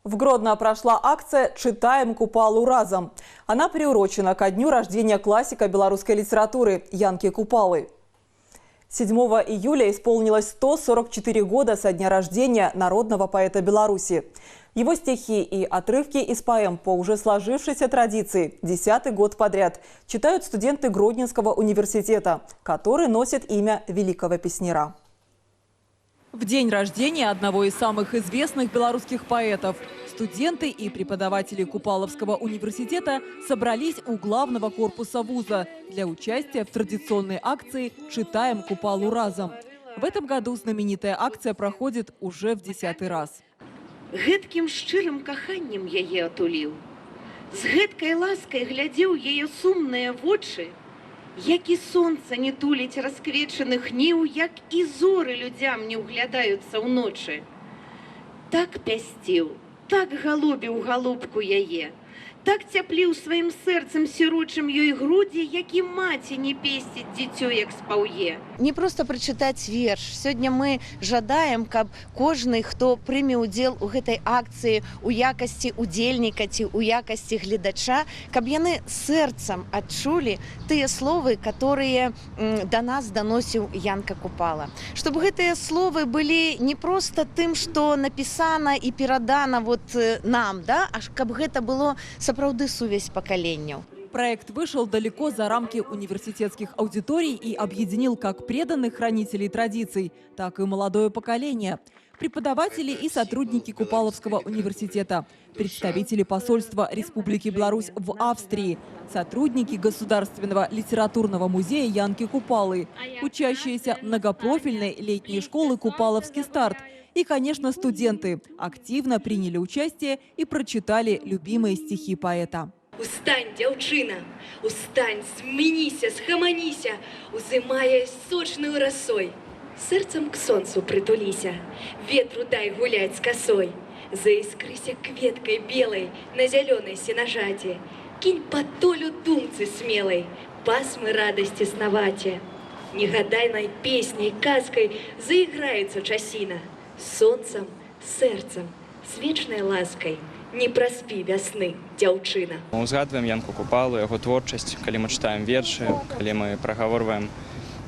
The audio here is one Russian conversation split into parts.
В Гродно прошла акция «Читаем Купалу разом». Она приурочена ко дню рождения классика белорусской литературы Янки Купалы. 7 июля исполнилось 144 года со дня рождения народного поэта Беларуси. Его стихи и отрывки из поэм по уже сложившейся традиции 10-й год подряд читают студенты Гродненского университета, который носит имя великого песнера. В день рождения одного из самых известных белорусских поэтов студенты и преподаватели Купаловского университета собрались у главного корпуса вуза для участия в традиционной акции «Читаем Купалу разом». В этом году знаменитая акция проходит уже в 10-й раз. Гэткім шчырым каханнем яе атуліў. З гэткай ласкай глядзеў яе сумныя вочы, як і сонца не туліць расквечаных ніў, як і зоры людзям не ўглядаюцца ўночы. Так пясціў, так галубіў галубку яе, так цяпліў сваім сэрцам сірочым ёй грудзі, як і маці не песціць дзіцё, як спаўе. Не просто прачытаць верш. Сёння мы жадаем, каб кожны, хто прыме ўдзел у гэтай акцыі у якасці удзельніка ці у якасці гледача, каб яны сэрцам адчулі тыя словы, которые да нас даносіў Янка Купала. Чтоб гэтыя словы былі не просто тым, што напісана і перадана нам, а каб гэта было сапраўды сувязь пакаленняў. Проект вышел далеко за рамки университетских аудиторий и объединил как преданных хранителей традиций, так и молодое поколение. Преподаватели и сотрудники Купаловского университета, представители посольства Республики Беларусь в Австрии, сотрудники Государственного литературного музея Янки Купалы, учащиеся многопрофильной летней школы «Купаловский старт» и, конечно, студенты активно приняли участие и прочитали любимые стихи поэта. Устань, дзяўчына, устань, змяніся, схаманіся, узымая сочную росой. Сэрцам к сонцу притулися, ветру дай гулять с косой. Заискрыся кветкой белой на зеленой сенажате. Кинь по толю думцы смелой, пасмы радости сновате. Негадайной песней, казкой заиграется часина. Солнцем, сердцем, с вечной лаской. Не праспі вясны, дзяўчына. Мы узгадваем Янку Купалу, яго творчасць, калі мы чытаем вершы, калі мы прагаворваем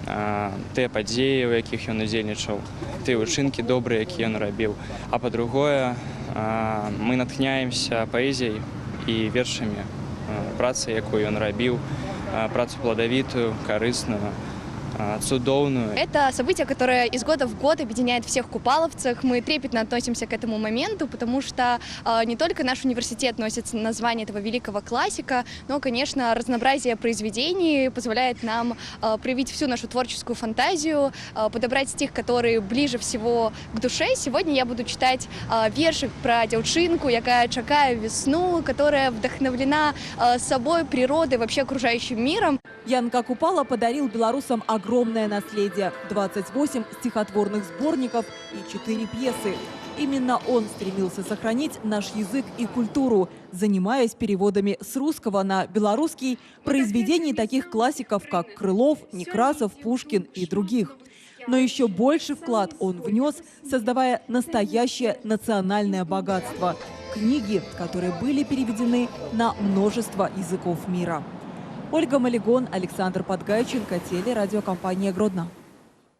тыя падзеі, у якіх ён удзельнічаў, тыя учынкі добрыя, якія ён рабіў. А па-другое, мы натхняемся паэзіяй і вершамі, працай, якую ён рабіў, працу плодавітую, карысную, цудовную. Это событие, которое из года в год объединяет всех купаловцев. Мы трепетно относимся к этому моменту, потому что не только наш университет носит название этого великого классика, но, конечно, разнообразие произведений позволяет нам проявить всю нашу творческую фантазию, подобрать стих, который ближе всего к душе. Сегодня я буду читать вершик про дзяўчынку, якая чакае весну, которая вдохновлена собой, природой, вообще окружающим миром. Янка Купала подарил белорусам огромное наследие – 28 стихотворных сборников и 4 пьесы. Именно он стремился сохранить наш язык и культуру, занимаясь переводами с русского на белорусский произведений таких классиков, как Крылов, Некрасов, Пушкин и других. Но еще больше вклад он внес, создавая настоящее национальное богатство – книги, которые были переведены на множество языков мира. Ольга Малигон, Александр Подгайченко, телерадиокомпания «Гродно».